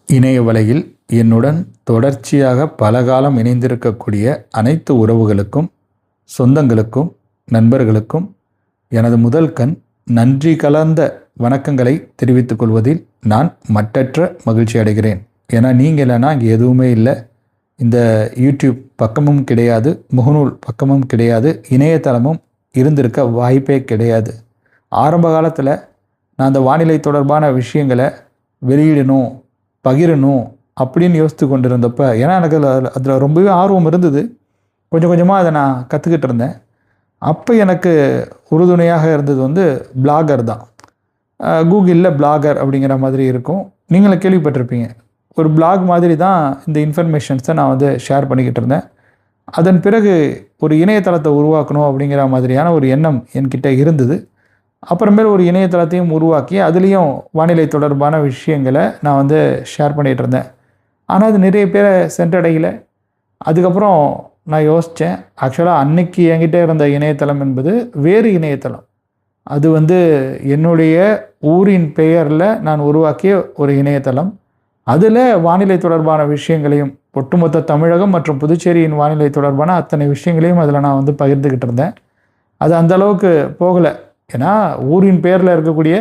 இணைய வலையில் என்னுடன் தொடர்ச்சியாக பல காலம் இணைந்திருக்கக்கூடிய அனைத்து உறவுகளுக்கும், சொந்தங்களுக்கும், நண்பர்களுக்கும் எனது முதல் கண் நன்றி கலந்த வணக்கங்களை தெரிவித்துக் கொள்வதில் நான் மட்டற்ற மகிழ்ச்சி அடைகிறேன். ஏன்னா நீங்கள் இல்லைன்னா இங்கே எதுவுமே இல்லை. இந்த யூடியூப் பக்கமும் கிடையாது, முகநூல் பக்கமும் கிடையாது, இணையதளமும் இருந்திருக்க வாய்ப்பே கிடையாது. ஆரம்ப காலத்தில் நான் அந்த வானிலை தொடர்பான விஷயங்களை வெளியிடணும், பகிரணும் அப்படின்னு யோசித்து கொண்டிருந்தப்ப, ஏன்னா எனக்கு அதில் ரொம்பவே ஆர்வம் இருந்தது. கொஞ்சம் கொஞ்சமாக அதை நான் கற்றுக்கிட்டு இருந்தேன். அப்போ எனக்கு உறுதுணையாக இருந்தது பிளாகர் தான். கூகுளில் பிளாகர் அப்படிங்கிற மாதிரி இருக்கும், நீங்களும் கேள்விப்பட்டிருப்பீங்க. ஒரு பிளாக் மாதிரி தான் இந்த இன்ஃபர்மேஷன்ஸை நான் ஷேர் பண்ணிக்கிட்டு இருந்தேன். அதன் பிறகு ஒரு இணையதளத்தை உருவாக்கணும் அப்படிங்கிற மாதிரியான ஒரு எண்ணம் என்கிட்ட இருந்தது. அப்புறமேல் ஒரு இணையதளத்தையும் உருவாக்கி அதுலேயும் வானிலை தொடர்பான விஷயங்களை நான் ஷேர் பண்ணிகிட்டு இருந்தேன். ஆனால் அது நிறைய பேரை சென்றடையலை. அதுக்கப்புறம் நான் யோசித்தேன், ஆக்சுவலாக அன்னைக்கு என்கிட்ட இருந்த இணையதளம் என்பது வேறு இணையதளம். அது என்னுடைய ஊரின் பெயரில் நான் உருவாக்கிய ஒரு இணையதளம். அதில் வானிலை தொடர்பான விஷயங்களையும், ஒட்டுமொத்த தமிழகம் மற்றும் புதுச்சேரியின் வானிலை தொடர்பான அத்தனை விஷயங்களையும் அதில் நான் பகிர்ந்துக்கிட்டு இருந்தேன். அது அந்தளவுக்கு போகலை. ஏன்னா ஊரின் பேரில் இருக்கக்கூடிய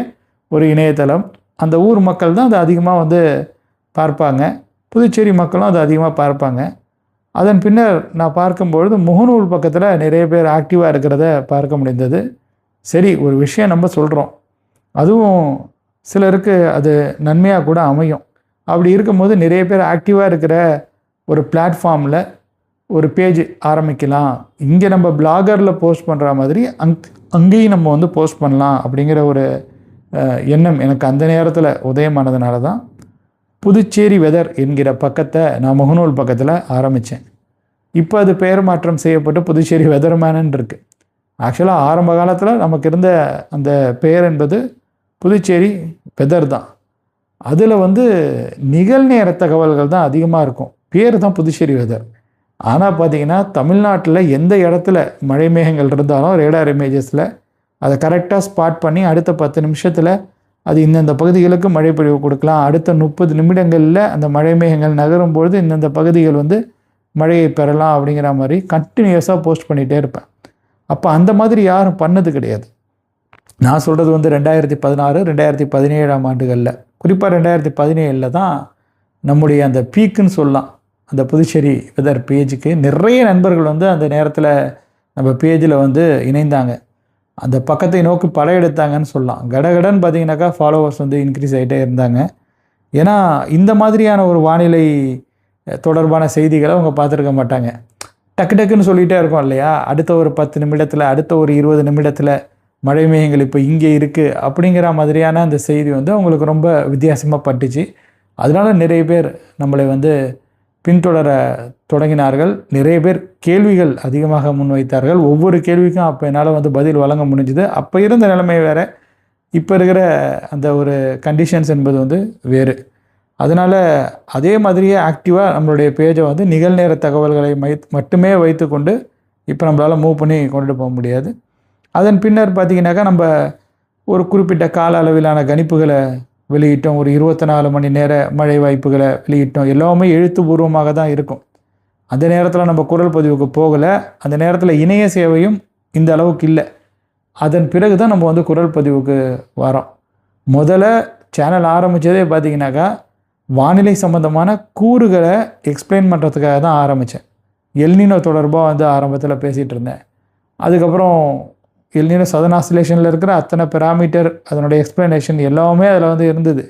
ஒரு இணையதளம், அந்த ஊர் மக்கள் தான் அதை அதிகமாக பார்ப்பாங்க. புதுச்சேரி மக்களும் அதை அதிகமாக பார்ப்பாங்க. அதன் பின்னர் நான் பார்க்கும்பொழுது முகநூல் பக்கத்தில் நிறைய பேர் ஆக்டிவாக இருக்கிறத பார்க்க முடிந்தது. சரி, ஒரு விஷயம் நம்ம சொல்கிறோம், அதுவும் சிலருக்கு அது நன்மையாக கூட அமையும். அப்படி இருக்கும்போது நிறைய பேர் ஆக்டிவாக இருக்கிற ஒரு பிளாட்ஃபார்மில் ஒரு பேஜ் ஆரம்பிக்கலாம், இங்கே நம்ம பிளாகரில் போஸ்ட் பண்ணுற மாதிரி அங்கேயும் நம்ம போஸ்ட் பண்ணலாம் அப்படிங்கிற ஒரு எண்ணம் எனக்கு அந்த நேரத்தில் உதயமானதுனால தான் புதுச்சேரி வெதர் என்கிற பக்கத்தை நான் முகநூல் பக்கத்தில் ஆரம்பித்தேன். இப்போ அது பெயர் மாற்றம் செய்யப்பட்டு புதுச்சேரி வெதர்மேனன்னு இருக்குது. ஆக்சுவலாக ஆரம்ப காலத்தில் நமக்கு இருந்த அந்த பெயர் என்பது புதுச்சேரி வெதர் தான். அதில் நிகழ்நேர தகவல்கள் தான் அதிகமாக இருக்கும், பேர் தான் புதுச்சேரி வெதர். ஆனால் பார்த்திங்கன்னா தமிழ்நாட்டில் எந்த இடத்துல மழை மேகங்கள் இருந்தாலும் ரேடார் இமேஜஸில் அதை கரெக்டாக ஸ்பாட் பண்ணி அடுத்த 10 நிமிஷத்தில் அது இந்தந்த பகுதிகளுக்கு மழை பொழிவு கொடுக்கலாம், அடுத்த 30 நிமிடங்களில் அந்த மழை மேகங்கள் நகரும்பொழுது இந்தந்த பகுதிகள் மழையை பெறலாம் அப்படிங்கிற மாதிரி கண்டினியூஸாக போஸ்ட் பண்ணிகிட்டே இருப்பேன். அப்போ அந்த மாதிரி யாரும் பண்ணது கிடையாது. நான் சொல்கிறது 2016, 2017 ஆண்டுகளில், குறிப்பாக 2017 தான் நம்முடைய அந்த பீக்குன்னு சொல்லலாம். அந்த புதுச்சேரி வெதர் பேஜுக்கு நிறைய நண்பர்கள் அந்த நேரத்தில் நம்ம பேஜில் இணைந்தாங்க, அந்த பக்கத்தை நோக்கி படையெடுத்தாங்கன்னு சொல்லலாம். கடகடன்னு பார்த்தீங்கன்னாக்கா ஃபாலோவர்ஸ் இன்க்ரீஸ் ஆகிட்டே இருந்தாங்க. ஏன்னா இந்த மாதிரியான ஒரு வானிலை தொடர்பான செய்திகளை அவங்க பார்த்துருக்க மாட்டாங்க. டக்கு டக்குன்னு சொல்லிகிட்டே இருக்கோம் இல்லையா, அடுத்த ஒரு 10 நிமிடத்தில், அடுத்த ஒரு 20 நிமிடத்தில் மழை மேகங்கள் இப்போ இங்கே இருக்குது அப்படிங்கிற மாதிரியான அந்த செய்தி அவங்களுக்கு ரொம்ப வித்தியாசமாக பட்டுச்சு. அதனால் நிறைய பேர் நம்மளை பின்தொடர தொடங்கினார்கள். நிறைய பேர் கேள்விகள் அதிகமாக முன்வைத்தார்கள். ஒவ்வொரு கேள்விக்கும் அப்போ என்னால் பதில் வழங்க முடிஞ்சுது. அப்போ இருந்த நிலைமை வேறு, இப்போ இருக்கிற அந்த ஒரு கண்டிஷன்ஸ் என்பது வேறு. அதனால் அதே மாதிரியே ஆக்டிவாக நம்மளுடைய பேஜை நிகழ்நேர தகவல்களை மட்டுமே வைத்து கொண்டு இப்போ நம்மளால் மூவ் பண்ணி கொண்டுட்டு போக முடியாது. அதன் பின்னர் பார்த்திங்கனாக்கா நம்ம ஒரு குறிப்பிட்ட கால அளவிலான கணிப்புகளை வெளியிட்டோம், ஒரு 24 மணி நேர மழை வாய்ப்புகளை வெளியிட்டோம். எல்லாமே எழுத்துப்பூர்வமாக தான் இருக்கும். அந்த நேரத்தில் நம்ம குரல் பதிவுக்கு போகலை. அந்த நேரத்தில் இணைய சேவையும் இந்த அளவுக்கு இல்லை. அதன் பிறகு தான் நம்ம குரல் பதிவுக்கு வரோம். முதல்ல சேனல் ஆரம்பித்ததே பார்த்திங்கனாக்கா வானிலை சம்மந்தமான கூறுகளை எக்ஸ்பிளைன் பண்ணுறதுக்காக தான் ஆரம்பித்தேன். எல்னினோ தொடர்பாக ஆரம்பத்தில் பேசிகிட்டு இருந்தேன். அதுக்கப்புறம் எல்னினோ சதன் ஆசிலேஷனில் இருக்கிற அத்தனை பெராமீட்டர், அதனுடைய எக்ஸ்பிளனேஷன் எல்லாமே அதில் இருந்தது.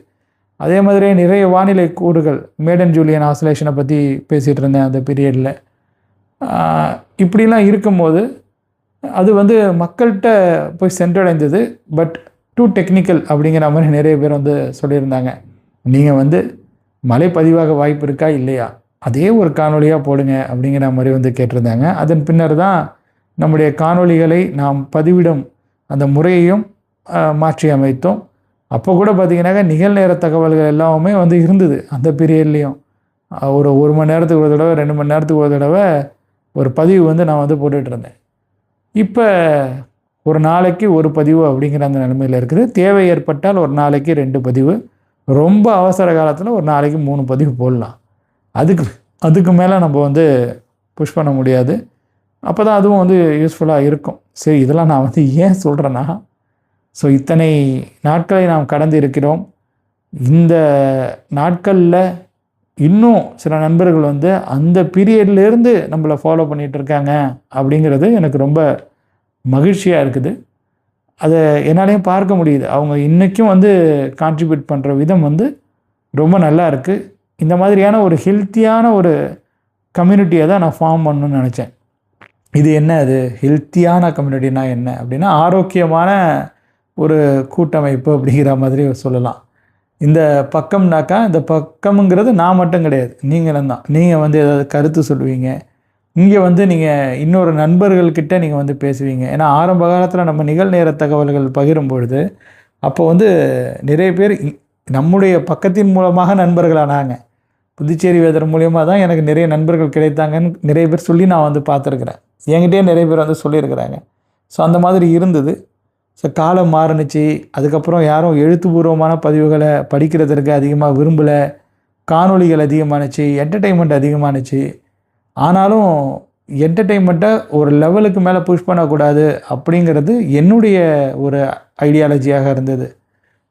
அதே மாதிரியே நிறைய வானிலை கூறுகள், மேடன் ஜூலியன் ஆசிலேஷனை பற்றி பேசிகிட்டு இருந்தேன் அந்த பீரியடில். இப்படிலாம் இருக்கும்போது அது மக்கள்கிட்ட போய் சென்றடைந்தது. பட் டூ டெக்னிக்கல் அப்படிங்கிற மாதிரி நிறைய பேர் சொல்லியிருந்தாங்க. நீங்கள் மழை பதிவாக வாய்ப்பு இருக்கா இல்லையா, அதே ஒரு காணொலியாக போடுங்க அப்படிங்கிற மாதிரி கேட்டிருந்தாங்க. அதன் பின்னர் தான் நம்முடைய காணொளிகளை நாம் பதிவிடும் அந்த முறையையும் மாற்றி அமைத்தோம். அப்போ கூட பார்த்திங்கனாக்கா நிகழ்நேர தகவல்கள் எல்லாமே இருந்தது அந்த பீரியட்லேயும். ஒரு மணி நேரத்துக்கு ஒரு தடவை, 2 மணி நேரத்துக்கு ஒரு தடவை ஒரு பதிவு நான் போட்டுட்ருந்தேன். இப்போ ஒரு நாளைக்கு ஒரு பதிவு அப்படிங்கிற அந்த நிலைமையில் இருக்குது. தேவை ஏற்பட்டால் ஒரு நாளைக்கு 2 பதிவு, ரொம்ப அவசர காலத்தில் ஒரு நாளைக்கு 3 பதிவு போடலாம். அதுக்கு மேலே நம்ம வந்து புஷ் பண்ண முடியாது. அப்போ தான் அதுவும் வந்து யூஸ்ஃபுல்லாக இருக்கும். சரி, இதெல்லாம் நான் வந்து ஏன் சொல்கிறேன்னா, ஸோ இத்தனை நாட்களை நாம் கடந்து இருக்கிறோம். இந்த நாட்களில் இன்னும் சில நண்பர்கள் வந்து அந்த பீரியட்லேருந்து நம்மளை ஃபாலோ பண்ணிகிட்டு இருக்காங்க அப்படிங்கிறது எனக்கு ரொம்ப மகிழ்ச்சியாக இருக்குது. அதை என்னாலையும் பார்க்க முடியுது. அவங்க இன்றைக்கும் வந்து கான்ட்ரிபியூட் பண்ணுற விதம் வந்து ரொம்ப நல்லா இருக்குது. இந்த மாதிரியான ஒரு ஹெல்த்தியான ஒரு கம்யூனிட்டியை தான் நான் ஃபார்ம் பண்ணணும்னு நினச்சேன். இது என்ன, அது ஹெல்த்தியான கம்யூனிட்டினா என்ன அப்படின்னா, ஆரோக்கியமான ஒரு கூட்டமைப்பு அப்படிங்கிற மாதிரி சொல்லலாம். இந்த பக்கம்னாக்கா, இந்த பக்கம்ங்கிறது நான் மட்டும் கிடையாது, நீங்களும் தான். நீங்கள் வந்து ஏதாவது கருத்து சொல்லுவீங்க, இங்கே வந்து நீங்கள் இன்னொரு நண்பர்கள்கிட்ட நீங்கள் வந்து பேசுவீங்க. ஏன்னா ஆரம்ப காலத்தில் நம்ம நிகழ்நேர தகவல்கள் பகிரும் பொழுது அப்போ வந்து நிறைய பேர் நம்முடைய பக்கத்தின் மூலமாக நண்பர்களானாங்க. புதுச்சேரி வேதர் மூலியமாக தான் எனக்கு நிறைய நண்பர்கள் கிடைத்தாங்கன்னு நிறைய பேர் சொல்லி நான் வந்து பார்த்துருக்குறேன். என்கிட்டயே நிறைய பேர் வந்து சொல்லியிருக்கிறாங்க. ஸோ அந்த மாதிரி இருந்தது. ஸோ காலம் மாறுனுச்சு. அதுக்கப்புறம் யாரும் எழுத்துப்பூர்வமான பதிவுகளை படிக்கிறதுக்கு அதிகமாக விரும்பலை. காணொளிகள் அதிகமானுச்சு, என்டர்டெயின்மெண்ட் அதிகமானுச்சு. ஆனாலும் என்டர்டெயின்மெண்ட்டை ஒரு லெவலுக்கு மேலே புஷ் பண்ணக்கூடாது அப்படிங்கிறது என்னுடைய ஒரு ஐடியாலஜியாக இருந்தது.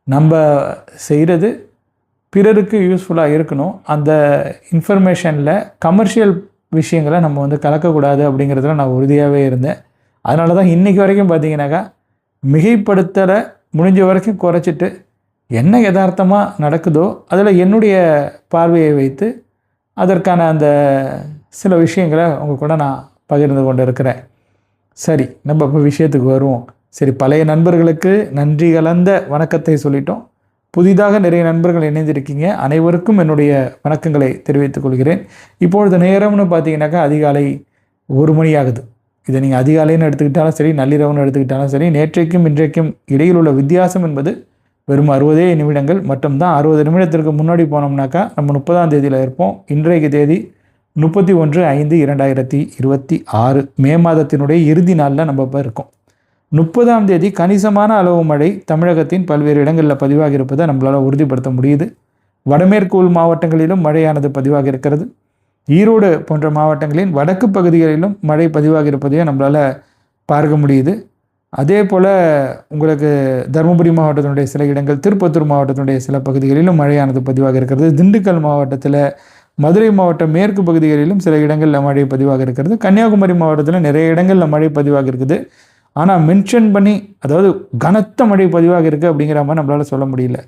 நம்ம செய்கிறது பிறருக்கு யூஸ்ஃபுல்லாக இருக்கணும். அந்த இன்ஃபர்மேஷனில் கமர்ஷியல் விஷயங்களை நம்ம வந்து கலக்கக்கூடாது அப்படிங்கிறதுல நான் உறுதியாகவே இருந்தேன். அதனால தான் இன்றைக்கி வரைக்கும் பார்த்திங்கனாக்கா மிகைப்படுத்தலை முடிஞ்ச வரைக்கும் குறைச்சிட்டு என்ன யதார்த்தமாக நடக்குதோ அதில் என்னுடைய பார்வையை வைத்து அதற்கான அந்த சில விஷயங்களை உங்கள் கூட நான் பகிர்ந்து கொண்டு இருக்கிறேன். சரி, நம்ம இப்போ விஷயத்துக்கு வருவோம். சரி, பழைய நண்பர்களுக்கு நன்றி கலந்த வணக்கத்தை சொல்லிட்டோம். புதிதாக நிறைய நண்பர்கள் இணைந்திருக்கீங்க. அனைவருக்கும் என்னுடைய வணக்கங்களை தெரிவித்துக் கொள்கிறேன். இப்பொழுது நேரம்னு பார்த்தீங்கன்னாக்கா அதிகாலை 1 மணி ஆகுது. இதை நீங்கள் அதிகாலைன்னு எடுத்துக்கிட்டாலும் சரி, நள்ளிரவுன்னு எடுத்துக்கிட்டாலும் சரி, நேற்றைக்கும் இன்றைக்கும் இடையில் உள்ள வித்தியாசம் என்பது வெறும் 60 நிமிடங்கள் மட்டும்தான். 60 நிமிடத்திற்கு முன்னாடி போனோம்னாக்கா நம்ம 30ஆம் தேதியில் இருப்போம். இன்றைக்கு தேதி 31/5/2026 மே மாதத்தினுடைய இறுதி நாளில் நம்ம இப்போ இருக்கோம். 30ஆம் தேதி கணிசமான அளவு மழை தமிழகத்தின் பல்வேறு இடங்களில் பதிவாகி இருப்பதை நம்மளால் உறுதிப்படுத்த முடியுது. வடமேற்கு உள் மாவட்டங்களிலும் மழையானது பதிவாகி இருக்கிறது. ஈரோடு போன்ற மாவட்டங்களின் வடக்கு பகுதிகளிலும் மழை பதிவாகி இருப்பதையும் நம்மளால் பார்க்க முடியுது. அதே போல் உங்களுக்கு தருமபுரி மாவட்டத்தினுடைய சில இடங்கள், திருப்பத்தூர் மாவட்டத்தினுடைய சில பகுதிகளிலும் மழையானது பதிவாக இருக்கிறது. திண்டுக்கல் மாவட்டத்தில், மதுரை மாவட்ட மேற்கு பகுதிகளிலும் சில இடங்களில் மழை பதிவாக இருக்கிறது. கன்னியாகுமரி மாவட்டத்தில் நிறைய இடங்களில் மழை பதிவாக இருக்குது. ஆனால் மென்ஷன் பண்ணி, அதாவது கனத்த மழை பதிவாக இருக்குது அப்படிங்கிற மாதிரி நம்மளால் சொல்ல முடியல.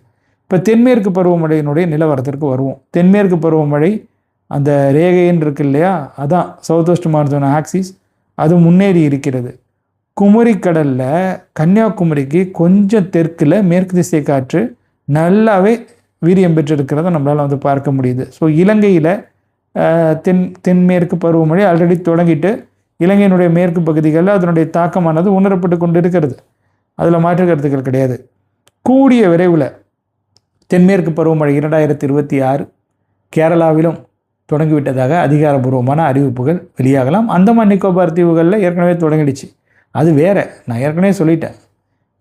இப்போ தென்மேற்கு பருவமழையினுடைய நிலவரத்திற்கு வருவோம். தென்மேற்கு பருவமழை அந்த ரேகைன்னு இருக்கு இல்லையா, அதான் சவுத் வெஸ்ட் மான்சூன் ஆக்சிஸ், அது முன்னேறி இருக்கிறது. குமரிக்கடலில் கன்னியாகுமரிக்கு கொஞ்சம் தெற்கில் மேற்கு திசை காற்று நல்லாவே வீரியம் பெற்றிருக்கிறத நம்மளால் வந்து பார்க்க முடியுது. ஸோ இலங்கையில் தென்மேற்கு பருவமழை ஆல்ரெடி தொடங்கிட்டு இலங்கையினுடைய மேற்கு பகுதிகளில் அதனுடைய தாக்கமானது உணரப்பட்டு கொண்டு இருக்கிறது. அதில் மாற்று கருத்துக்கள் கிடையாது. கூடிய விரைவில் தென்மேற்கு பருவமழை 2026 கேரளாவிலும் தொடங்கிவிட்டதாக அதிகாரப்பூர்வமான அறிவிப்புகள் வெளியாகலாம். அந்தமான் நிக்கோபார் தீவுகளில் ஏற்கனவே தொடங்கிடுச்சு. அது வேறு, நான் ஏற்கனவே சொல்லிட்டேன்.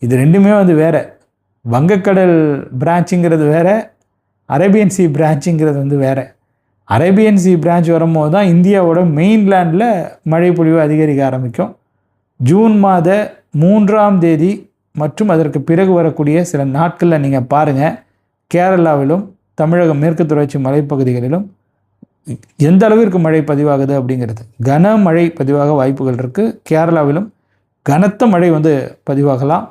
இது ரெண்டுமே வந்து வேறு. வங்கக்கடல் பிரான்ச்சுங்கிறது வேறு, அரேபியன் சி பிரான்ச்சுங்கிறது வந்து வேறு. அரேபியன் சி பிரான்ச் வரும்போது தான் இந்தியாவோட மெயின்லேண்டில் மழை பொழிவு அதிகரிக்க ஆரம்பிக்கும். ஜூன் மாத 3ஆம் தேதி மற்றும் அதற்கு பிறகு வரக்கூடிய சில நாட்களில் நீங்கள் பாருங்கள், கேரளாவிலும் தமிழக மேற்கு தொடர்ச்சி மலைப்பகுதிகளிலும் எந்த அளவிற்கு மழை பதிவாகுது அப்படிங்கிறது. கனமழை பதிவாக வாய்ப்புகள் இருக்குது. கேரளாவிலும் கனத்த மழை வந்து பதிவாகலாம்.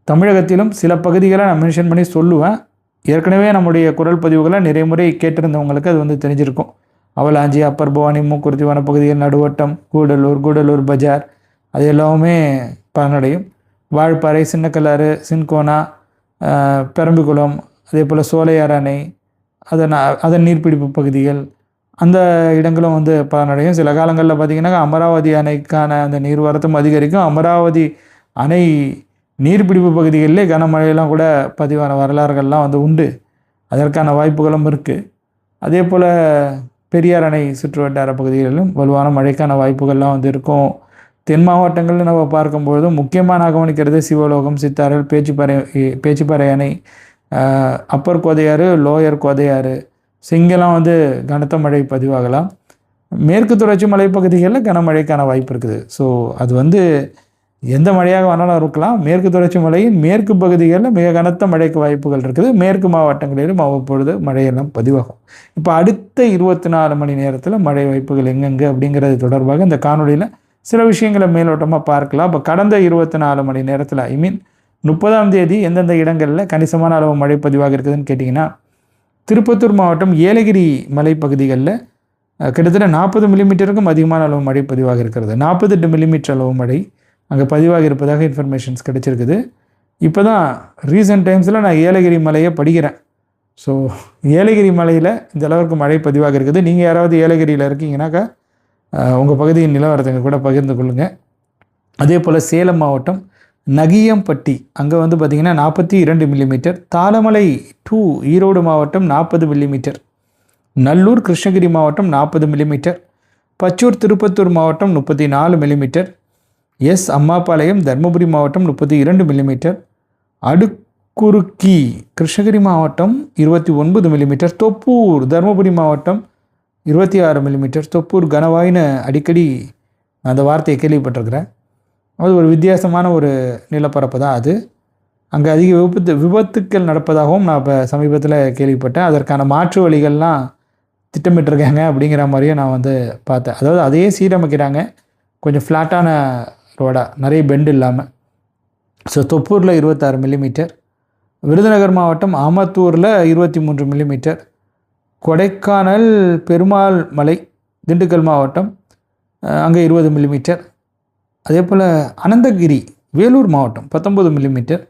தமிழகத்திலும் சில பகுதிகளை நான் மென்ஷன் பண்ணி சொல்லுவேன். ஏற்கனவே நம்முடைய குரல் பதிவுகளை நிறைய முறை கேட்டிருந்தவங்களுக்கு அது வந்து தெரிஞ்சிருக்கும். அவலாஞ்சி, அப்பர் பவானி, மூக்குருத்தி வனப்பகுதிகள், நடுவட்டம், கூடலூர் பஜார், அது எல்லாமே பலனடையும். வால்பாறை, சின்னக்கல்லாறு, சின்கோனா, பெரம்பிக்குளம், அதே போல் சோலையார் அணை, அதன் நீர்பிடிப்பு பகுதிகள், அந்த இடங்களும் வந்து பலனடையும். சில காலங்களில் பார்த்திங்கன்னா அமராவதி அணைக்கான அந்த நீர்வரத்தும் அதிகரிக்கும். அமராவதி அணை நீர்பிடிப்பு பகுதிகளிலே கனமழையெல்லாம் கூட பதிவான வரலாறுகள்லாம் வந்து உண்டு. அதற்கான வாய்ப்புகளும் இருக்குது. அதே போல் பெரியார் அணை சுற்று வட்டார பகுதிகளிலும் வலுவான மழைக்கான வாய்ப்புகள்லாம் வந்து இருக்கும். தென் மாவட்டங்களில் நம்ம பார்க்கும்பொழுது முக்கியமாக நான் கவனிக்கிறது சிவலோகம், சித்தாறல், பேச்சிப்பாறை அணை, அப்பர் கோதையாறு, லோயர் கோதையாறு, சிங்கெல்லாம் வந்து கனத்த மழை பதிவாகலாம். மேற்கு தொடர்ச்சி மலைப்பகுதிகளில் கனமழைக்கான வாய்ப்பு இருக்குது. ஸோ அது வந்து எந்த மழையாக வேணாலும் இருக்கலாம். மேற்கு தொடர்ச்சி மலையின் மேற்கு பகுதிகளில் மிக கனத்த மழைக்கு வாய்ப்புகள் இருக்குது. மேற்கு மாவட்டங்களிலும் அவ்வப்பொழுது மழையெல்லாம் பதிவாகும். இப்போ அடுத்த 24 மணி நேரத்தில் மழை வாய்ப்புகள் எங்கெங்கே அப்படிங்கிறது தொடர்பாக இந்த காணொலியில் சில விஷயங்களை மேலோட்டமாக பார்க்கலாம். இப்போ கடந்த 24 மணி நேரத்தில் 30ஆம் தேதி எந்தெந்த இடங்களில் கணிசமான அளவு மழை பதிவாக இருக்குதுன்னு கேட்டிங்கன்னா, திருப்பத்தூர் மாவட்டம் ஏலகிரி மலைப்பகுதிகளில் கிட்டத்தட்ட 40 மில்லிமீட்டருக்கும் அதிகமான அளவு மழை பதிவாக இருக்கிறது. 48 மில்லிமீட்டர் அளவு மழை அங்கே பதிவாக இருப்பதாக இன்ஃபர்மேஷன்ஸ் கிடைச்சிருக்குது. இப்போ தான் ரீசெண்ட் டைம்ஸில் நான் ஏலகிரி மலையை படிக்கிறேன். ஸோ ஏலகிரி மலையில் இந்த அளவுக்கு மழை பதிவாக இருக்குது. நீங்கள் யாராவது ஏலகிரியில் இருக்கீங்கன்னாக்கா உங்கள் பகுதியின் நிலவரத்தை கூட பகிர்ந்து கொள்ளுங்கள். அதே போல் சேலம் மாவட்டம் நகியம்பட்டி அங்கே வந்து பார்த்திங்கன்னா 42 மில்லிமீட்டர். தாளமலை 2 ஈரோடு மாவட்டம் 40 மில்லிமீட்டர். நல்லூர் கிருஷ்ணகிரி மாவட்டம் 40 மில்லிமீட்டர். பச்சூர் திருப்பத்தூர் மாவட்டம் 34 மில்லிமீட்டர். அம்மாபாளையம் தருமபுரி மாவட்டம் 32 மில்லிமீட்டர். அடுக்குறுக்கி கிருஷ்ணகிரி மாவட்டம் 29 மில்லிமீட்டர். தொப்பூர் தருமபுரி மாவட்டம் 26 மில்லிமீட்டர். தொப்பூர் கனவாயின்னு அடிக்கடி அந்த வார்த்தையை கேள்விப்பட்டிருக்கிறேன். அது ஒரு வித்தியாசமான ஒரு நிலப்பரப்பு தான் அது. அங்கே அதிக விபத்துக்கள் நடப்பதாகவும் நான் இப்போ சமீபத்தில் கேள்விப்பட்டேன். அதற்கான மாற்று வழிகள்லாம் திட்டமிட்டிருக்காங்க அப்படிங்கிற மாதிரியும் நான் வந்து பார்த்தேன். அதாவது அதையே சீரமைக்கிறாங்க, கொஞ்சம் ஃப்ளாட்டான ரோடாக, நிறைய பெண்டு இல்லாமல். So தொப்பூரில் 26 millimetre. விருதுநகர் மாவட்டம் ஆமத்தூரில் 23 மில்லிமீட்டர். கொடைக்கானல் பெருமாள் மலை திண்டுக்கல் மாவட்டம் அங்கே 20 மில்லிமீட்டர். அதே போல் அனந்தகிரி வேலூர் மாவட்டம் 19 மில்லிமீட்டர்.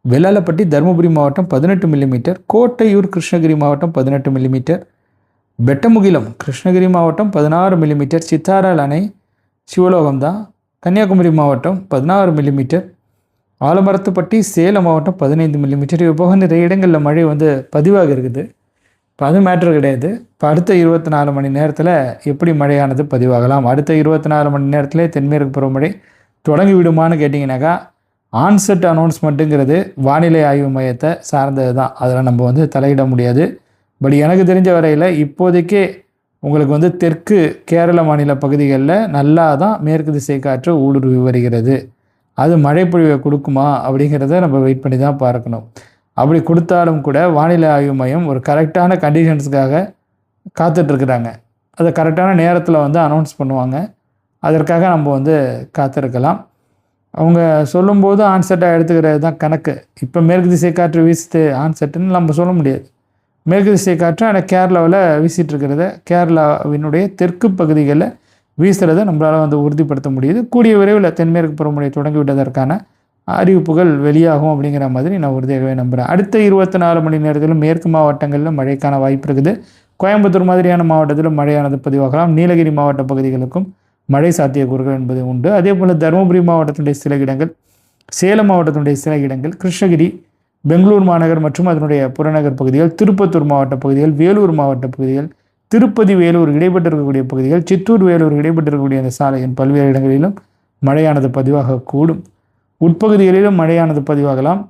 வெள்ளாளப்பட்டி தருமபுரி மாவட்டம் 18 மில்லிமீட்டர். கோட்டையூர் கிருஷ்ணகிரி மாவட்டம் 18 மில்லிமீட்டர். பெட்டமுகிலம் கிருஷ்ணகிரி மாவட்டம் 16 மில்லிமீட்டர். சித்தாரால் அணை சிவலோகம் தான் கன்னியாகுமரி மாவட்டம் 16 மில்லிமீட்டர். ஆலமரத்துப்பட்டி சேலம் மாவட்டம் 15 மில்லிமீட்டர். இது போக நிறைய இடங்களில் மழை வந்து பதிவாக இருக்குது. இப்போ அது மேட்ரு கிடையாது. இப்போ அடுத்த 24 மணி நேரத்தில் எப்படி மழையானது பதிவாகலாம், அடுத்த 24 மணி நேரத்தில் தென்மேற்கு பருவமழை தொடங்கி விடுமான்னு கேட்டிங்கனாக்கா, ஆன்செட் அனௌன்ஸ்மெண்ட்டுங்கிறது வானிலை ஆய்வு மையத்தை சார்ந்தது தான். அதில் நம்ம வந்து தலையிட முடியாது. பட் எனக்கு தெரிஞ்ச வரையில் இப்போதைக்கே உங்களுக்கு வந்து தெற்கு கேரள மாநில பகுதிகளில் நல்லா தான் மேற்கு திசை காற்று ஊடுருவி வருகிறது. அது மழை பொழிவை கொடுக்குமா அப்படிங்கிறத நம்ம வெயிட் பண்ணி தான் பார்க்கணும். அப்படி கொடுத்தாலும் கூட வானிலை ஆய்வு மையம் ஒரு கரெக்டான கண்டிஷன்ஸுக்காக காத்துட்ருக்குறாங்க. அதை கரெக்டான நேரத்தில் வந்து அனௌன்ஸ் பண்ணுவாங்க. அதற்காக நம்ம வந்து காத்திருக்கலாம். அவங்க சொல்லும்போது ஆன்செட்டாக எடுத்துக்கிறது தான் கணக்கு. இப்போ மேற்கு திசை காற்று வீசுது ஆன்செட்டுன்னு நம்ம சொல்ல முடியாது. மேற்கு திசை காற்று ஆனால் கேரளாவில் வீசிகிட்டு இருக்கிறத, கேரளாவினுடைய தெற்கு பகுதிகளில் வீசுகிறத நம்மளால் வந்து உறுதிப்படுத்த முடியுது. கூடிய விரைவில் தென்மேற்கு பருவமழை தொடங்கிவிட்டதற்கான அறிவிப்புகள் வெளியாகும் அப்படிங்கிற மாதிரி நான் உறுதியாகவே நம்புகிறேன். அடுத்த 24 மணி நேரத்தில் மேற்கு மாவட்டங்களில் மழைக்கான வாய்ப்பு இருக்குது. கோயம்புத்தூர் மாதிரியான மாவட்டத்தில் மழையானது பதிவாகலாம். நீலகிரி மாவட்ட பகுதிகளுக்கும் மழை சாத்தியக்கூறுகள் என்பது உண்டு. அதே போல் தருமபுரி மாவட்டத்தினுடைய சில இடங்கள், சேலம் மாவட்டத்தினுடைய சில இடங்கள், கிருஷ்ணகிரி, பெங்களூர் மாநகர் மற்றும் அதனுடைய புறநகர் பகுதிகள், திருப்பத்தூர் மாவட்ட பகுதிகள், வேலூர் மாவட்ட பகுதிகள், திருப்பதி வேலூர் இடைப்பட்டு இருக்கக்கூடிய பகுதிகள், சித்தூர் வேலூர் இடைப்பட்டு இருக்கக்கூடிய அந்த சாலையின் பல்வேறு இடங்களிலும் மழையானது பதிவாகக்கூடும். உட்பகுதிகளிலும் மழையானது பதிவாகலாம்.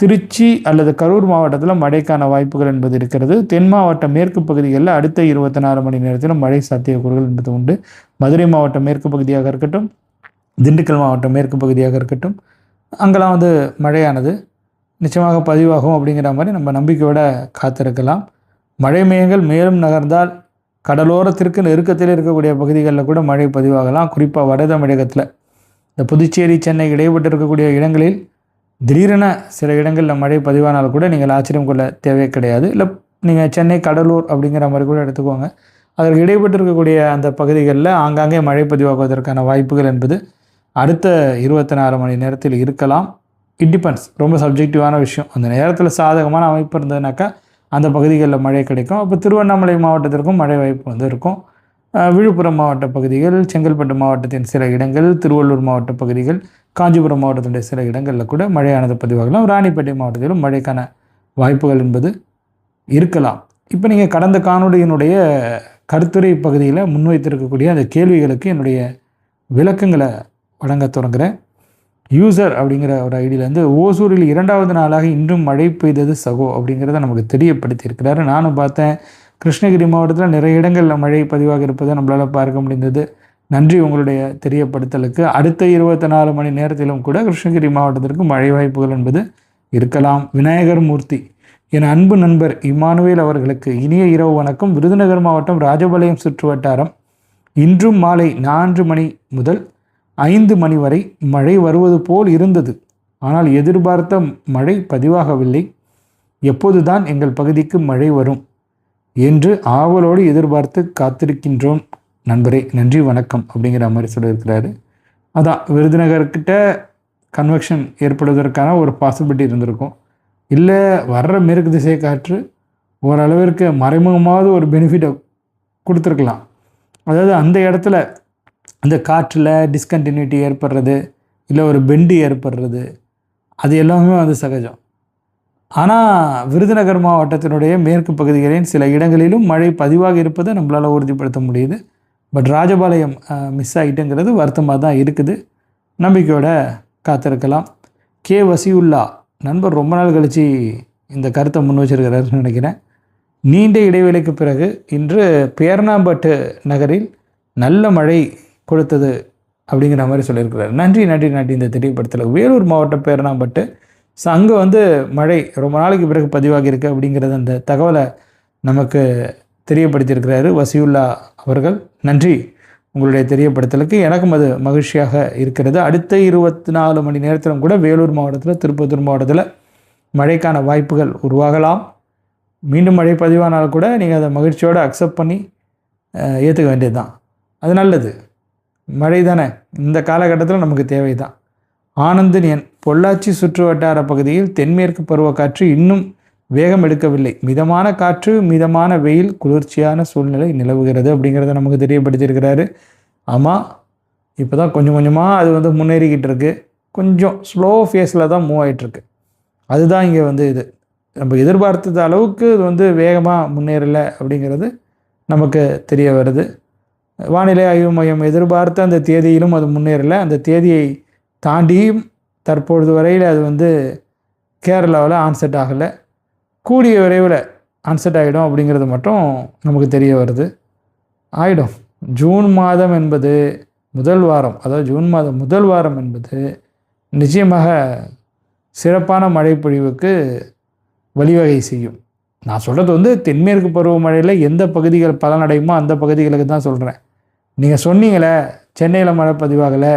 திருச்சி அல்லது கரூர் மாவட்டத்தில் மழைக்கான வாய்ப்புகள் என்பது இருக்கிறது. தென் மாவட்ட மேற்கு பகுதிகளில் அடுத்த 24 மணி நேரத்தில் மழை சாத்தியக்கூறுகள் என்பது உண்டு. மதுரை மாவட்டம் மேற்கு பகுதியாக இருக்கட்டும், திண்டுக்கல் மாவட்டம் மேற்கு பகுதியாக இருக்கட்டும், அங்கெல்லாம் வந்து மழையானது நிச்சயமாக பதிவாகும் அப்படிங்கிற மாதிரி நம்ம நம்பிக்கையோட காத்திருக்கலாம். மழை மையங்கள் மேலும் நகர்ந்தால் கடலோரத்திற்கு நெருக்கத்தில் இருக்கக்கூடிய பகுதிகளில் கூட மழை பதிவாகலாம். குறிப்பாக வட தமிழகத்தில் இந்த புதுச்சேரி, சென்னை இடைப்பட்டு இருக்கக்கூடிய இடங்களில் திடீரென சில இடங்களில் மழை பதிவானால் கூட நீங்கள் ஆச்சரியம் கொள்ள தேவை கிடையாது. இல்லை நீங்கள் சென்னை, கடலூர் அப்படிங்கிற மாதிரி கூட எடுத்துக்கோங்க. அதற்கு இடைப்பட்டு இருக்கக்கூடிய அந்த பகுதிகளில் ஆங்காங்கே மழை பதிவாகுவதற்கான வாய்ப்புகள் என்பது அடுத்த 24 மணி நேரத்தில் இருக்கலாம். இட் டிபெண்ட்ஸ், ரொம்ப சப்ஜெக்டிவான விஷயம். அந்த நேரத்தில் சாதகமான அமைப்பு இருந்ததுனாக்கா அந்த பகுதிகளில் மழை கிடைக்கும். அப்போ திருவண்ணாமலை மாவட்டத்திற்கும் மழை வாய்ப்பு வந்து இருக்கும். விழுப்புரம் மாவட்ட பகுதிகள், செங்கல்பட்டு மாவட்டத்தின் சில இடங்கள், திருவள்ளூர் மாவட்ட பகுதிகள், காஞ்சிபுரம் மாவட்டத்தினுடைய சில இடங்களில் கூட மழையானது பதிவாகலாம். ராணிப்பேட்டை மாவட்டத்திலும் மழைக்கான வாய்ப்புகள் என்பது இருக்கலாம். இப்போ நீங்கள் கடந்த காணொலியினுடைய கருத்துரை பகுதியில் முன்வைத்திருக்கக்கூடிய அந்த கேள்விகளுக்கு என்னுடைய விளக்கங்களை வழங்க தொடங்குகிறேன். யூசர் அப்படிங்கிற ஒரு ஐடியிலேருந்து ஓசூரில் 2வது நாளாக இன்றும் மழை பெய்தது சகோ அப்படிங்கிறத நமக்கு தெரியப்படுத்தியிருக்கிறாரு. நானும் பார்த்தேன். கிருஷ்ணகிரி மாவட்டத்தில் நிறைய இடங்களில் மழை பதிவாக இருப்பதை நம்மளால் பார்க்க முடிந்தது. நன்றி உங்களுடைய தெரியப்படுத்தலுக்கு. அடுத்த 24 மணி நேரத்திலும் கூட கிருஷ்ணகிரி மாவட்டத்திற்கு மழை வாய்ப்புகள் என்பது இருக்கலாம். விநாயகர் மூர்த்தி, என் அன்பு நண்பர் இமானுவேல் அவர்களுக்கு இனிய இரவு வணக்கம். விருதுநகர் மாவட்டம் ராஜபாளையம் சுற்று வட்டாரம் இன்றும் மாலை 4 மணி முதல் 5 மணி வரை மழை வருவது போல் இருந்தது. ஆனால் எதிர்பார்த்த மழை பதிவாகவில்லை. எப்போதுதான் எங்கள் பகுதிக்கு மழை வரும் என்று ஆவலோடு எதிர்பார்த்து காத்திருக்கின்றோம் நண்பரே, நன்றி வணக்கம் அப்படிங்கிற மாதிரி சொல்லியிருக்கிறாரு. அதான் விருதுநகர்கிட்ட கன்வெக்ஷன் ஏற்படுவதற்கான ஒரு பாசிபிலிட்டி இருந்திருக்கும். இல்லை வர்ற மேற்கு திசை காற்று ஓரளவிற்கு மறைமுகமாவது ஒரு பெனிஃபிட்டை கொடுத்துருக்கலாம். அதாவது அந்த இடத்துல அந்த காற்றில் டிஸ்கண்டினியூட்டி ஏற்படுறது, இல்லை ஒரு பெண்டு ஏற்படுறது, அது எல்லாமே வந்து சகஜம். ஆனால் விருதுநகர் மாவட்டத்தினுடைய மேற்கு பகுதிகளின் சில இடங்களிலும் மழை பதிவாக இருப்பதை நம்மளால் உறுதிப்படுத்த முடியுது. பட் ராஜபாளையம் மிஸ் ஆகிட்டுங்கிறது வருத்தமாக தான் இருக்குது. நம்பிக்கையோட காத்திருக்கலாம். கே வசியுல்லா நண்பர் ரொம்ப நாள் கழித்து இந்த கருத்தை முன் வச்சிருக்கிறாருன்னு நினைக்கிறேன். நீண்ட இடைவேளைக்கு பிறகு இன்று பேர்ணாம்பட்டு நகரில் நல்ல மழை கொடுத்தது அப்படிங்கிற மாதிரி சொல்லியிருக்கிறார். நன்றி நன்றி நன்றி இந்த தெரியப்படுத்தல. வேலூர் மாவட்டம் பேர்ணாம்பட்டு அங்கே வந்து மழை ரொம்ப நாளைக்கு பிறகு பதிவாகி இருக்குது அப்படிங்கிறது அந்த தகவலை நமக்கு தெரியப்படுத்தியிருக்கிறாரு வசியுல்லா அவர்கள். நன்றி உங்களுடைய தெரியப்படுத்தலுக்கு. எனக்கும் அது மகிழ்ச்சியாக இருக்கிறது. அடுத்த 24 மணி நேரத்திலும் கூட வேலூர் மாவட்டத்தில், திருப்பத்தூர் மாவட்டத்தில் மழைக்கான வாய்ப்புகள் உருவாகலாம். மீண்டும் மழை பதிவானால் கூட நீங்கள் அதை மகிழ்ச்சியோடு அக்செப்ட் பண்ணி ஏற்றுக்க வேண்டியது தான். அது நல்லது. மழை தானே இந்த காலகட்டத்தில் நமக்கு தேவை தான். ஆனந்தன் என் பொள்ளாச்சி சுற்று வட்டார பகுதியில் தென்மேற்கு பருவக்காற்று இன்னும் வேகம் எடுக்கவில்லை. மிதமான காற்று, மிதமான வெயில், குளிர்ச்சியான சூழ்நிலை நிலவுகிறது அப்படிங்கிறத நமக்கு தெரியப்படுத்தியிருக்கிறாரு. ஆமாம், இப்போ தான் கொஞ்சம் கொஞ்சமாக அது வந்து முன்னேறிக்கிட்டு இருக்குது. கொஞ்சம் ஸ்லோ ஃபேஸில் தான் மூவ் ஆகிட்டுருக்கு. அதுதான் இங்கே வந்து இது நம்ம எதிர்பார்த்தது அளவுக்கு இது வந்து வேகமாக முன்னேறலை அப்படிங்கிறது நமக்கு தெரிய வருது. வானிலை ஆய்வு மையம் எதிர்பார்த்த அந்த தேதியிலும் அது முன்னேறலை. அந்த தேதியை தாண்டியும் தற்பொழுது வரையில் அது வந்து கேரளாவில் ஆன்செட் ஆகலை. கூடிய விரைவில் ஆன்செட் ஆகிடும் அப்படிங்கிறது மட்டும் நமக்கு தெரிய வருது. ஆகிடும். ஜூன் மாதம் என்பது முதல் வாரம், அதாவது ஜூன் மாதம் முதல் வாரம் என்பது நிச்சயமாக சிறப்பான மழைப்பொழிவுக்கு வழிவகை செய்யும். நான் சொல்கிறது வந்து தென்மேற்கு பருவமழையில் எந்த பகுதிகள் பலனடையுமோ அந்த பகுதிகளுக்கு தான் சொல்கிறேன். நீங்கள் சொன்னீங்களே சென்னையில் மழை பதிவாகலை,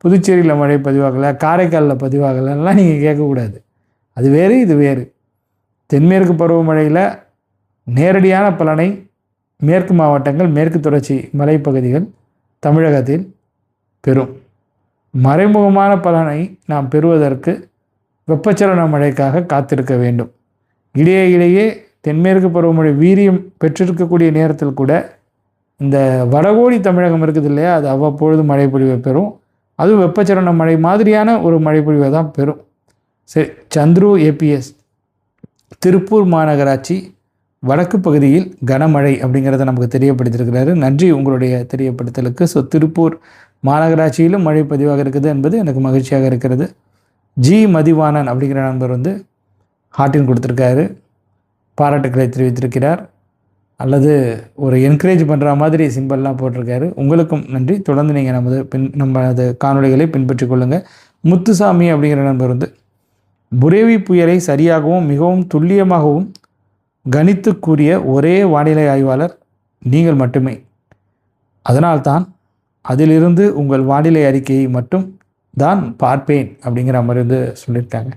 புதுச்சேரியில் மழை பதிவாகலை, காரைக்காலில் பதிவாகலைலாம் நீங்கள் கேட்கக்கூடாது. அது வேறு, இது வேறு. தென்மேற்கு பருவமழையில் நேரடியான பலனை மேற்கு மாவட்டங்கள், மேற்கு தொடர்ச்சி மலைப்பகுதிகள் தமிழகத்தில் பெறும். மறைமுகமான பலனை நாம் பெறுவதற்கு வெப்பச்சலன மழைக்காக காத்திருக்க வேண்டும். இடையே இடையே தென்மேற்கு பருவமழை வீரியம் பெற்றிருக்கக்கூடிய நேரத்தில் கூட இந்த வடகோடி தமிழகம் இருக்குது இல்லையா, அது அவ்வப்பொழுது மழை பொழிவை பெறும். அதுவும் வெப்பச்சலன மழை மாதிரியான ஒரு மழை பொழிவை தான் பெறும். சரி, சந்துரு ஏபிஎஸ், திருப்பூர் மாநகராட்சி வடக்கு பகுதியில் கனமழை அப்படிங்கிறத நமக்கு தெரியப்படுத்தியிருக்கிறாரு. நன்றி உங்களுடைய தெரியப்படுத்தலுக்கு. ஸோ திருப்பூர் மாநகராட்சியிலும் மழை பதிவாக இருக்குது என்பது எனக்கு மகிழ்ச்சியாக இருக்கிறது. ஜி மதிவானன் அப்படிங்கிற நண்பர் வந்து ஹார்ட்டின் கொடுத்துருக்காரு, பாராட்டுக்களை தெரிவித்திருக்கிறார், அல்லது ஒரு என்கரேஜ் பண்ணுற மாதிரி சிம்பிள்லாம் போட்டிருக்காரு. உங்களுக்கும் நன்றி. தொடர்ந்து நீங்கள் நமது காணொளிகளை பின்பற்றி கொள்ளுங்கள். முத்துசாமி அப்படிங்கிற நண்பர் வந்து புரேவி புயலை சரியாகவும் மிகவும் துல்லியமாகவும் கணித்து கூறிய ஒரே வானிலை ஆய்வாளர் நீங்கள் மட்டுமே. அதனால்தான் அதிலிருந்து உங்கள் வானிலை அறிக்கையை மட்டும் தான் பார்ப்பேன் அப்படிங்கிற மாதிரி வந்து சொல்லியிருக்காங்க.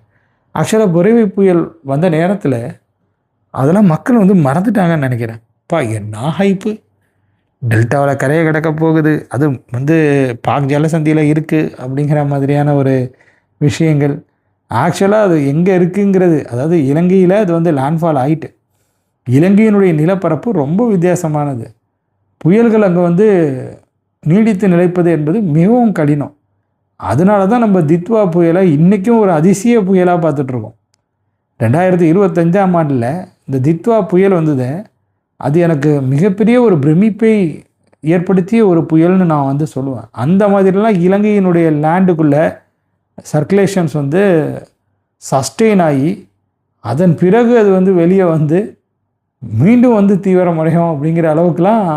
ஆக்சுவலாக புரேவி புயல் வந்த நேரத்தில் அதெல்லாம் மக்கள் வந்து மறந்துட்டாங்கன்னு நினைக்கிறேன். என்ன ஹைப்பு, டெல்டாவில் கரையை கிடக்க போகுது, அது வந்து பாக் ஜலசந்தியில் இருக்குது அப்படிங்கிற மாதிரியான ஒரு விஷயங்கள். ஆக்சுவலாக அது எங்கே இருக்குங்கிறது, அதாவது இலங்கையில் அது வந்து லேண்ட்ஃபால் ஆகிட்டு, இலங்கையினுடைய நிலப்பரப்பு ரொம்ப வித்தியாசமானது. புயல்கள் அங்கே வந்து நீடித்து நிலைப்பது என்பது மிகவும் கடினம். அதனால தான் நம்ம தித்வா புயலை இன்றைக்கும் ஒரு அதிசய புயலாக பார்த்துட்ருக்கோம். 2025ஆம் ஆண்டில் இந்த தித்வா புயல் வந்தது, அது எனக்கு மிகப்பெரிய ஒரு பிரமிப்பை ஏற்படுத்திய ஒரு புயல்னு நான் வந்து சொல்லுவேன். அந்த மாதிரிலாம் இலங்கையினுடைய லேண்டுக்குள்ளே சர்க்குலேஷன்ஸ் வந்து சஸ்டெயின் ஆகி அதன் பிறகு அது வந்து வெளியே வந்து மீண்டும் வந்து தீவிரமடையும் அப்படிங்கிற அளவுக்குலாம்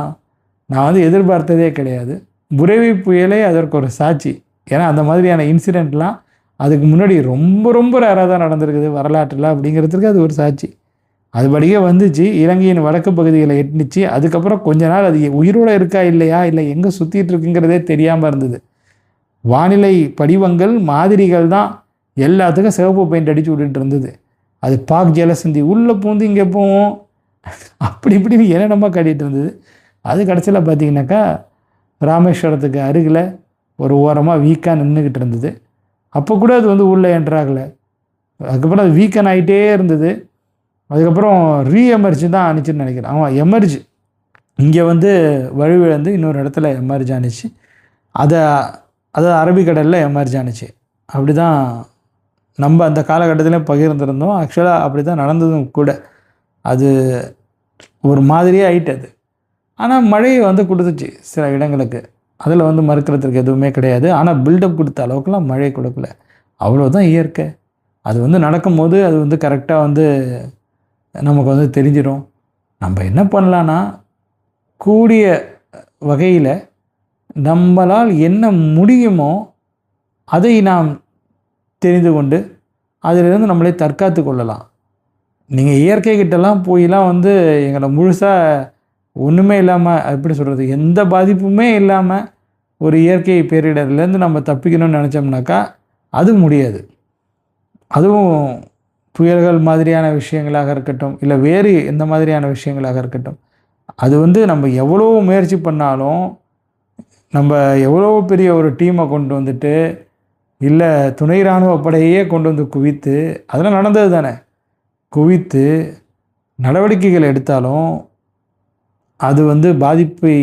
நான் வந்து எதிர்பார்த்ததே கிடையாது. புரெவி புயலே அதற்கு ஒரு சாட்சி. ஏன்னா அந்த மாதிரியான இன்சிடெண்ட்லாம் அதுக்கு முன்னாடி ரொம்ப ரொம்ப ரேராக தான் நடந்திருக்குது வரலாற்றில் அப்படிங்கிறதுக்கு அது ஒரு சாட்சி. அதுபடியே வந்துச்சு, இலங்கையின் வடக்கு பகுதிகளை எட்டுனுச்சு. அதுக்கப்புறம் கொஞ்ச நாள் அது உயிரோடு இருக்கா இல்லையா, இல்லை எங்கே சுற்றிட்டு இருக்குங்கிறதே தெரியாமல் இருந்தது. வானிலை படிவங்கள் மாதிரிகள் தான் எல்லாத்துக்கும் சிவப்பு பெயிண்ட் அடித்து விட்டுட்டு இருந்தது. அது பாக் ஜலசந்தி உள்ளே பூந்து இங்கே போவோம் அப்படி இப்படின்னு என்னென்னமோ காட்டிகிட்டு இருந்தது. அது கடைசியில் பார்த்தீங்கன்னாக்கா ராமேஸ்வரத்துக்கு அருகில் ஒரு ஓரமாக வீக்காக நின்றுக்கிட்டு இருந்தது. அப்போ கூட அது வந்து உள்ளே என்ட்ராகலை. அதுக்கப்புறம் அது வீக்கன் ஆகிட்டே இருந்தது. அதுக்கப்புறம் ரீஎமர்ஜ் தான் ஆனிச்சுன்னு நினைக்கிறேன். ஆமாம், எமர்ஜ் இங்கே வந்து வலுவிழந்து இன்னொரு இடத்துல எமர்ஜ் ஆனிச்சு. அது அரபிக்கடலில் எமர்ஜ் ஆனிச்சு. அப்படி தான் நம்ம அந்த காலகட்டத்தில் பகிர்ந்துருந்தோம். ஆக்சுவலாக அப்படி தான் நடந்ததும் கூட. அது ஒரு மாதிரியே ஆகிட்டது. ஆனால் மழையை வந்து கொடுத்துச்சு சில இடங்களுக்கு. அதில் வந்து மறுக்கிறதுக்கு எதுவுமே கிடையாது. ஆனால் பில்டப் கொடுத்த அளவுக்குலாம் மழை கொடுக்கல. அவ்வளோதான் இயற்கை. அது வந்து நடக்கும்போது அது வந்து கரெக்டாக வந்து நமக்கு வந்து தெரிஞ்சிடும். நம்ம என்ன பண்ணலான்னா, கூடிய வகையில் நம்மளால் என்ன முடியுமோ அதை நாம் தெரிந்து கொண்டு அதிலிருந்து நம்மளை தற்காத்து கொள்ளலாம். நீங்கள் இயற்கைக்கிட்டலாம் போயெலாம் வந்து எங்களை முழுசாக ஒன்றுமே இல்லாமல், எப்படி சொல்கிறது, எந்த பாதிப்புமே இல்லாமல் ஒரு இயற்கை பேரிடர்லேருந்து நம்ம தப்பிக்கணும்னு நினச்சோம்னாக்கா அது முடியாது. அதுவும் புயல்கள் மாதிரியான விஷயங்களாக இருக்கட்டும், இல்லை வேறு எந்த மாதிரியான விஷயங்களாக இருக்கட்டும், அது வந்து நம்ம எவ்வளோ முயற்சி பண்ணாலும், நம்ம எவ்வளோ பெரிய ஒரு டீமை கொண்டு வந்துட்டு, இல்லை துணை இராணுவ படையே கொண்டு வந்து குவித்து, அதெல்லாம் நடந்தது தானே, குவித்து நடவடிக்கைகள் எடுத்தாலும் அது வந்து பாதிப்பை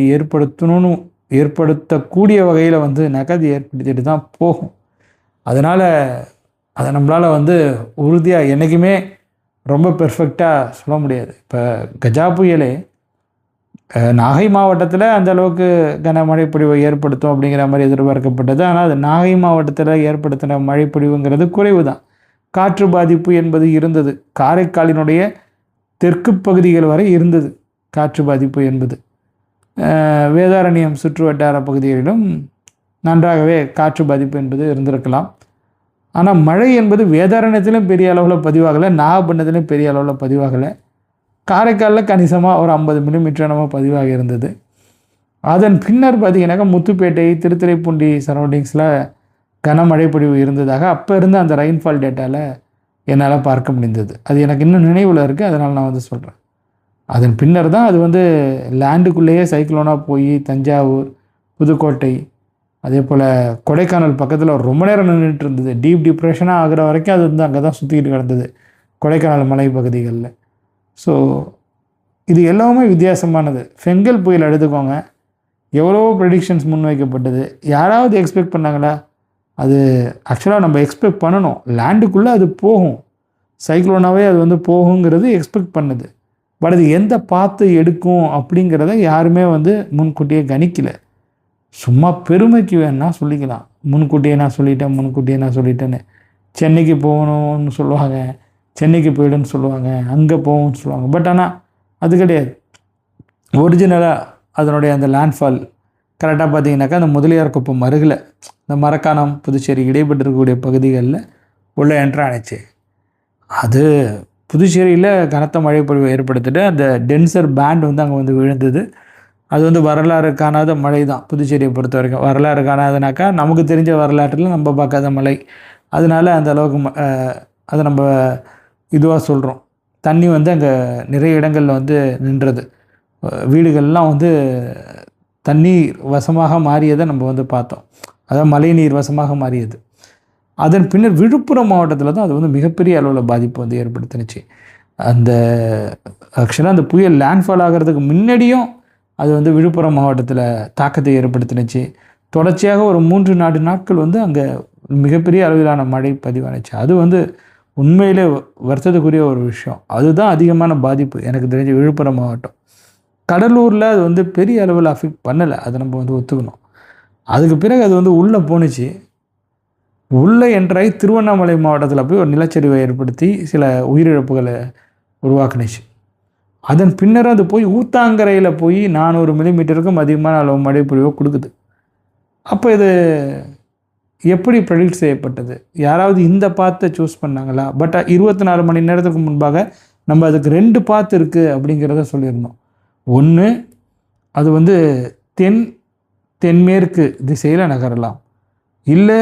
ஏற்படுத்தக்கூடிய வகையில் வந்து நகது ஏற்படுத்திட்டு தான் போகும். அதனால் அதை நம்மளால் வந்து உறுதியாக என்றைக்குமே ரொம்ப பெர்ஃபெக்டாக சொல்ல முடியாது. இப்போ கஜா புயலே நாகை மாவட்டத்தில் அந்த அளவுக்கு கனமழை பொழிவை ஏற்படுத்தும் அப்படிங்கிற மாதிரி எதிர்பார்க்கப்பட்டது. ஆனால் அது நாகை மாவட்டத்தில் ஏற்படுத்தின மழைப்பொழிவுங்கிறது குறைவு தான். காற்று பாதிப்பு என்பது இருந்தது. காரைக்காலினுடைய தெற்கு பகுதிகள் வரை இருந்தது காற்று பாதிப்பு என்பது. வேதாரண்யம் சுற்று வட்டார பகுதிகளிலும் நன்றாகவே காற்று பாதிப்பு என்பது இருந்திருக்கலாம். ஆனால் மழை என்பது வேதாரண்யத்திலும் பெரிய அளவில் பதிவாகலை, நாகப்பட்டினத்திலும் பெரிய அளவில் பதிவாகலை. காரைக்காலில் கணிசமாக ஒரு 50 மில்லிமீட்டர் நம்ம பதிவாகி இருந்தது. அதன் பின்னர் பார்த்திங்கனாக்கா முத்துப்பேட்டை, திருத்துறைப்பூண்டி சரௌண்டிங்ஸில் கனமழை பொழிவு இருந்ததாக அப்போ இருந்த அந்த ரெயின்ஃபால் டேட்டாவில் என்னால் பார்க்க முடிந்தது. அது எனக்கு இன்னும் நினைவில் இருக்குது, அதனால் நான் வந்து சொல்கிறேன். அதன் பின்னர் தான் அது வந்து லேண்டுக்குள்ளேயே சைக்ளோனாக போய் தஞ்சாவூர், புதுக்கோட்டை, அதே போல் கொடைக்கானல் பக்கத்தில் ரொம்ப நேரம் நின்றுட்டு இருந்தது. டீப் டிப்ரெஷனாக ஆகிற வரைக்கும் அது வந்து அங்கே தான் சுற்றிக்கிட்டு கிடந்தது, கொடைக்கானல் மலை பகுதிகளில். ஸோ இது எல்லாமே வித்தியாசமானது. ஃபெங்கல் புயல் எடுத்துக்கோங்க, எவ்வளோ ப்ரெடிக்ஷன்ஸ் முன்வைக்கப்பட்டது. யாராவது எக்ஸ்பெக்ட் பண்ணாங்களா? அது ஆக்சுவலாக நம்ம எக்ஸ்பெக்ட் பண்ணணும். லேண்டுக்குள்ளே அது போகும், சைக்ளோனாகவே அது வந்து போகுங்கிறது எக்ஸ்பெக்ட் பண்ணுது. பட் அது எந்த பாத்து எடுக்கும் அப்படிங்கிறத யாருமே வந்து முன்கூட்டியே கணிக்கலை. சும்மா பெருமைக்கு வேணா சொல்லிக்கலாம், முன்கூட்டியே நான் சொல்லிட்டேன்னு. சென்னைக்கு போகணும்னு சொல்லுவாங்க, சென்னைக்கு போயிடுன்னு சொல்லுவாங்க, அங்கே போகணும்னு சொல்லுவாங்க. பட் ஆனால் அது கிடையாது. ஒரிஜினலாக அதனுடைய அந்த லேண்ட்ஃபால் கரெக்டாக பார்த்தீங்கன்னாக்கா அந்த முதலியார் குப்பம் அருகில், இந்த மரக்காணம் புதுச்சேரி இடைப்பட்டிருக்கக்கூடிய பகுதிகளில் உள்ள என்ட்ரானுச்சு. அது புதுச்சேரியில் கனத்த மழை பொழிவை ஏற்படுத்திட்டு அந்த டென்சர் பேண்ட் வந்து அங்கே வந்து விழுந்தது. அது வந்து வரலாறு காணாத மழை தான் புதுச்சேரியை பொறுத்த வரைக்கும். வரலாறு காணாதனாக்கா நமக்கு தெரிஞ்ச வரலாற்றில் நம்ம பார்க்காத மழை. அதனால் அந்த அளவுக்கு அதை நம்ம இதுவாக சொல்கிறோம். தண்ணி வந்து அங்கே நிறைய இடங்களில் வந்து நின்றது. வீடுகள்லாம் வந்து தண்ணீர் வசமாக மாறியதை நம்ம வந்து பார்த்தோம். அதாவது மழை நீர் வசமாக மாறியது. அதன் பின்னர் விழுப்புரம் மாவட்டத்தில் தான் அது வந்து மிகப்பெரிய அளவில் பாதிப்பு வந்து ஏற்படுத்தினுச்சு. அந்த ஆக்சுவலாக அந்த புயல் லேண்ட்ஃபால் ஆகிறதுக்கு முன்னாடியும் அது வந்து விழுப்புரம் மாவட்டத்தில் தாக்கத்தை ஏற்படுத்தினுச்சு. தொடர்ச்சியாக ஒரு 3-4 நாட்கள் வந்து அங்கே மிகப்பெரிய அளவிலான மழை பதிவானுச்சு. அது வந்து உண்மையிலே வருத்தத்துக்குரிய ஒரு விஷயம். அதுதான் அதிகமான பாதிப்பு எனக்கு தெரிஞ்ச விழுப்புரம் மாவட்டம். கடலூரில் அது வந்து பெரிய அளவில் அஃபெக்ட் பண்ணலை, அதை நம்ம வந்து ஒத்துக்கணும். அதுக்கு பிறகு அது வந்து உள்ளே போணுச்சு. உள்ளே என்ட்ராகி திருவண்ணாமலை மாவட்டத்தில் போய் ஒரு நிலச்சரிவை ஏற்படுத்தி சில உயிரிழப்புகளை உருவாக்குனுச்சு. அதன் பின்னர் அது போய் ஊத்தாங்கரையில் போய் 400 மில்லிமீட்டருக்கும் அதிகமான அளவு மழை பொழிவை கொடுக்குது. அப்போ இது எப்படி ப்ரெடிக்ட் செய்யப்பட்டது? யாராவது இந்த பாத்தை சூஸ் பண்ணாங்களா? பட் 24 மணி நேரத்துக்கு முன்பாக நம்ம அதுக்கு 2 பாத்து இருக்குது அப்படிங்கிறத சொல்லியிருந்தோம். ஒன்று, அது தென்மேற்கு திசையில் நகரலாம், இல்லை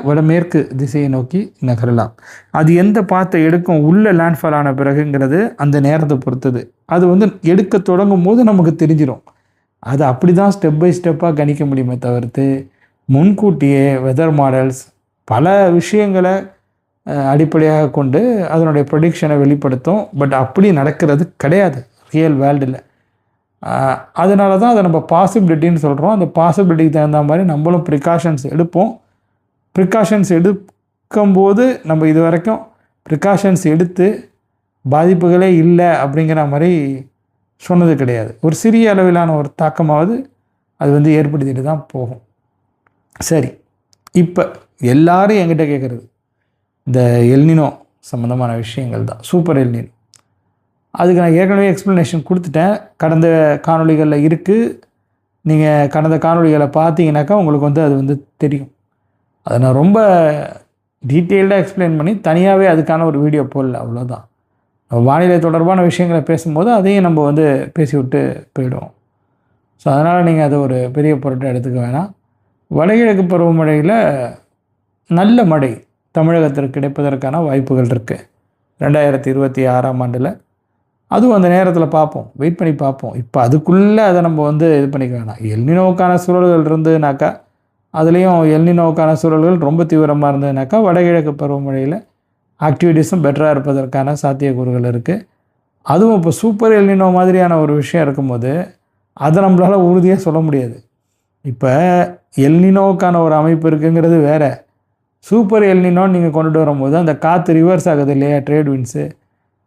வடமேற்கு திசையை நோக்கி நகரலாம். அது எந்த பாத்தை எடுக்கும் உள்ள லேண்ட்ஃபால் ஆன பிறகுங்கிறது அந்த நேரத்தை பொறுத்தது. அது எடுக்க தொடங்கும் போது நமக்கு தெரிஞ்சிடும். அது அப்படி தான் ஸ்டெப் பை ஸ்டெப்பாக கணிக்க முடியுமே தவிர்த்து முன்கூட்டியே வெதர் மாடல்ஸ் பல விஷயங்களை அடிப்படையாக கொண்டு அதனுடைய ப்ரொடிக்ஷனை வெளிப்படுத்தும். பட் அப்படி நடக்கிறது கிடையாது ரியல் வேர்ல்டில். அதனால தான் அதை நம்ம பாசிபிலிட்டின்னு சொல்கிறோம். அந்த பாசிபிலிட்டிக்கு தகுந்த மாதிரி நம்மளும் ப்ரிகாஷன்ஸ் எடுப்போம். ப்ரிகாஷன்ஸ் எடுக்கும்போது நம்ம இது வரைக்கும் ப்ரிகாஷன்ஸ் எடுத்து பாதிப்புகளே இல்லை அப்படிங்கிற மாதிரி சொன்னது கிடையாது. ஒரு சிறிய அளவிலான ஒரு தாக்கமாவது அது ஏற்படுத்திட்டு தான் போகும். சரி, இப்போ எல்லாரும் என்கிட்ட கேட்குறது இந்த எல்னினோ சம்மந்தமான விஷயங்கள் தான். சூப்பர் எல்னினோ, அதுக்கு நான் ஏற்கனவே எக்ஸ்ப்ளனேஷன் கொடுத்துட்டேன். கடந்த காணொளிகளில் இருக்குது. நீங்கள் கடந்த காணொளிகளை பார்த்தீங்கன்னாக்கா உங்களுக்கு அது தெரியும். அதை நான் ரொம்ப டீட்டெயில்டாக எக்ஸ்பிளைன் பண்ணி தனியாகவே அதுக்கான ஒரு வீடியோ போடல, அவ்வளோதான். வானிலை தொடர்பான விஷயங்களை பேசும்போது அதையும் நம்ம பேசி விட்டு போயிடுவோம். ஸோ அதனால் நீங்கள் அதை ஒரு பெரிய பொருட்டை எடுத்துக்க வேணாம். வடகிழக்கு பருவமழையில் நல்ல மழை தமிழகத்திற்கு கிடைப்பதற்கான வாய்ப்புகள் இருக்குது 2026ஆம் ஆண்டில். அதுவும் அந்த நேரத்தில் பார்ப்போம், வெயிட் பண்ணி பார்ப்போம். இப்போ அதுக்குள்ளே அதை நம்ம இது பண்ணிக்க வேணாம். எல்னினோவுக்கான சூழல்கள் இருந்ததுனாக்கா, அதுலேயும் எல்னினோவுக்கான சூழல்கள் ரொம்ப தீவிரமாக இருந்ததுனாக்கா வடகிழக்கு பருவமழையில் ஆக்டிவிட்டீஸும் பெட்டராக இருப்பதற்கான சாத்தியக்கூறுகள் இருக்குது. அதுவும் இப்போ சூப்பர் எல்னினோ மாதிரியான ஒரு விஷயம் இருக்கும்போது அதை நம்மளால் உறுதியாக சொல்ல முடியாது. இப்போ எல்னினோவுக்கான ஒரு அமைப்பு இருக்குங்கிறது வேறு. சூப்பர் எல்னினோன்னு நீங்கள் கொண்டுட்டு வரும்போது அந்த காற்று ரிவர்ஸ் ஆகுது இல்லையா, ட்ரேட் விண்ட்ஸு.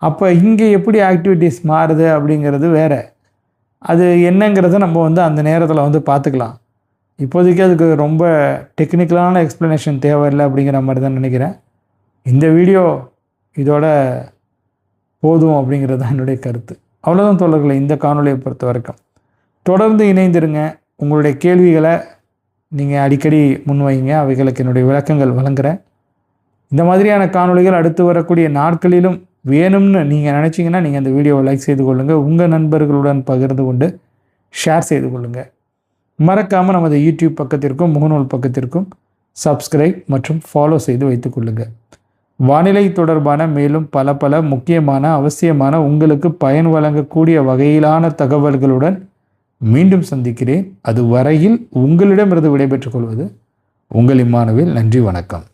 அப்போ இங்கே எப்படி ஆக்டிவிட்டீஸ் மாறுது அப்படிங்கிறது வேறு. அது என்னங்கிறத நம்ம அந்த நேரத்தில் பார்த்துக்கலாம். இப்போதைக்கு அதுக்கு ரொம்ப டெக்னிக்கலான எக்ஸ்ப்ளனேஷன் தேவையில்லை அப்படிங்கிற மாதிரி தான் நினைக்கிறேன். இந்த வீடியோ இதோட போதும் அப்படிங்கிறது தான் என்னுடைய கருத்து. அவ்வளோதான் தோழர்களே இந்த காணொலியை பொறுத்த வரைக்கும். தொடர்ந்து இணைந்திருங்க. உங்களுடைய கேள்விகளை நீங்கள் அடிக்கடி முன்வைங்க, அவைகளுக்கு என்னுடைய விளக்கங்கள் வழங்குகிறேன். இந்த மாதிரியான காணொளிகள் அடுத்து வரக்கூடிய நாட்களிலும் வேணும்னு நீங்கள் நினச்சிங்கன்னா நீங்கள் அந்த வீடியோவை லைக் செய்து கொள்ளுங்கள், உங்கள் நண்பர்களுடன் பகிர்ந்து கொண்டு ஷேர் செய்து கொள்ளுங்கள். மறக்காமல் நமது யூடியூப் பக்கத்திற்கும் முகநூல் பக்கத்திற்கும் சப்ஸ்கிரைப் மற்றும் ஃபாலோ செய்து வைத்துக் கொள்ளுங்கள். வானிலை தொடர்பான மேலும் பல முக்கியமான அவசியமான உங்களுக்கு பயன் வழங்கக்கூடிய வகையிலான தகவல்களுடன் மீண்டும் சந்திக்கிறேன். அது வரையில் உங்களிடமிருந்து விடைபெற்றுக் கொள்வது உங்கள் இம்மானுவேல். நன்றி, வணக்கம்.